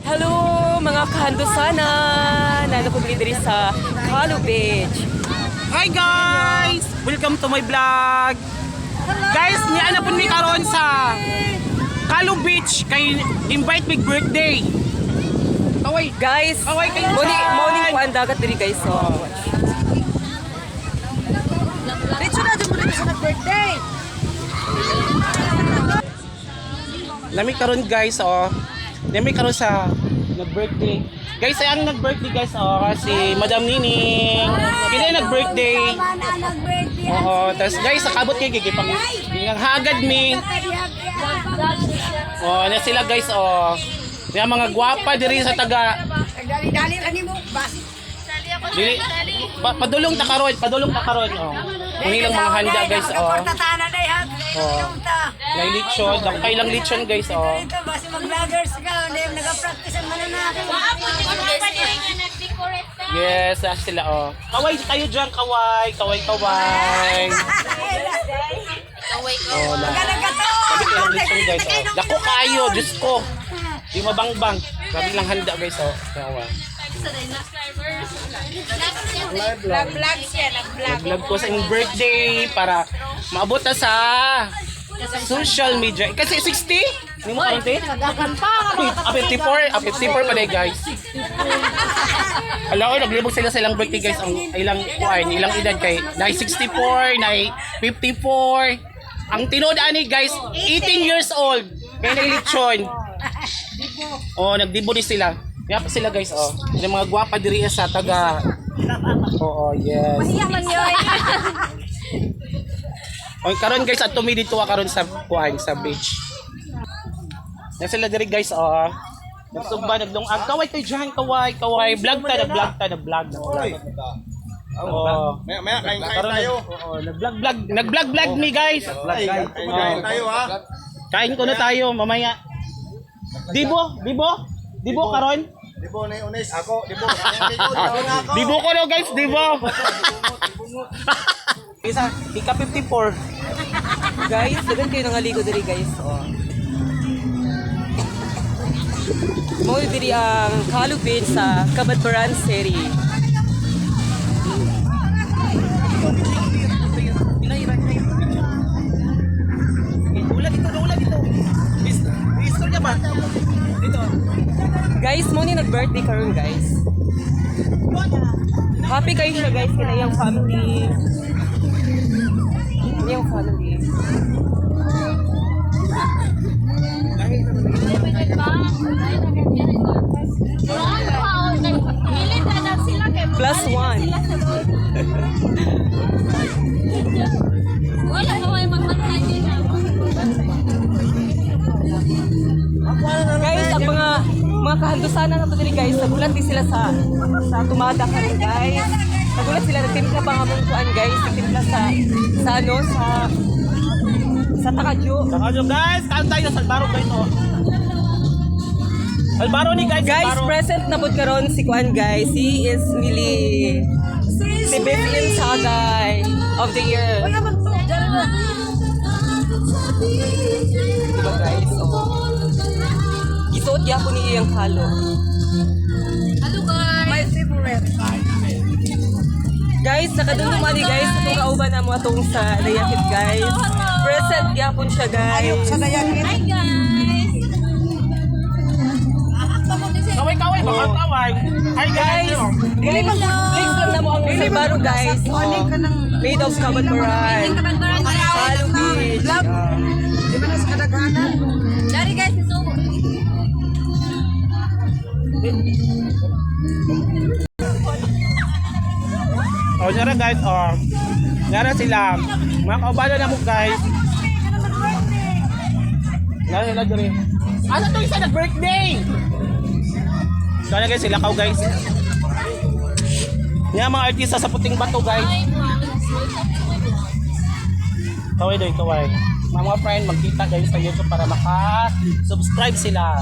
Hello mga kahandusana! Nalo ko diri sa Kalu Beach. Hi guys! Welcome to my vlog. Guys, niya na po mi karon sa Kalu Beach kay invite big birthday. Kaway Guys, kaway kayo. morning po ang dagat diri guys. So, Dito na din mo dito sa birthday. Lami karon guys Lami karon sa nag-birthday. Guys, ay ang nag-birthday guys si Madam Nining. Kini nag-birthday. Oo, tas guys nakabot kay gigipang hagad mi. Na sila guys Yung mga gwapa diri sa taga. Dali-dali ra nimo bas. Dili padulong ta karon, Kuni lang mga handa guys Pagtatana day ha. May lechon, dakay lang lechon guys Ito bas mag-vloggers ka, nag-practice ang mananaki. Yes, sila Kaway tayo diyan, kaway. Sabi ko lang lechon guys Dako kayo, Diyos ko. Di mabangbang. Sabi lang handa guys Kaway. Nag-vlog siya, nag-vlog. Vlog ko sa inyong birthday para maabot na sa social media. Kasi 60? Hindi mo kaunti? 54 pa na guys. Alam ko, naglibog sila sa ilang birthday guys. Ang ilang edad kay na 64, na 54. Ang tinood ani guys, 18 years old. Kaya nailitsyon. Nagdibo din sila. Kaya pa sila guys yung mga gwapa diri sa taga. Yes. Karon guys at tumi dito karon sa sa beach. Yan sila diri guys nagsugba nagdungag kaway kay diyan kaway vlog ta na vlog. Maya kain tayo. Nag-vlog mi guys. Kain tayo ha. Kain ko na tayo mamaya. Dibo karon? Dibo na unis ako, dibo. Dibo ko no guys, dibo. Isa, ika 54. guys, dagan kayo nangaligo diri guys. Mo diri ang Kalu Beach sa Cabadbaran City. Ulan dito. Pistol niya ba? Dito. Guys, mo ni nag-birthday karon guys. Happy kayo siya guys kina iyang family. Iyang family. Plus one. Guys, ang mga kahandusana na to diri guys, nagulat din sila sa tumada karon guys. Nagulat sila nagtimpla pa nga mong kuan guys, nagtimpla sa Takadyo. Takadyo guys, kaon tayo sa Albaro guys Albaro ni guys. Guys, Albaro. present na pod karon si kuan guys. He is really the best Sagay of the year. Diba guys? Isuot niya po ni iyang halo. Hello guys. My favorite. Guys, nakadundumani guys. Itong kauban na mo atong sa Dayakit guys. Present niya po siya guys. Sa Dayakit. Hi guys. Kaway, baka kaway. Hi guys. Guys, please lang na mo ang Albaro guys. Made of Cabadbaran. Kalu Beach. Di ba na sa kadaghanan? Dari guys, isubo. Nyara guys, nyara sila. Mga kaubalo na mo guys. Nyara sila diri. Asa to isa nag-birthday? Kaya guys, sila guys. Nga mga artista sa puting bato guys. Kaway. Mga friend, magkita guys sa YouTube para maka-subscribe sila.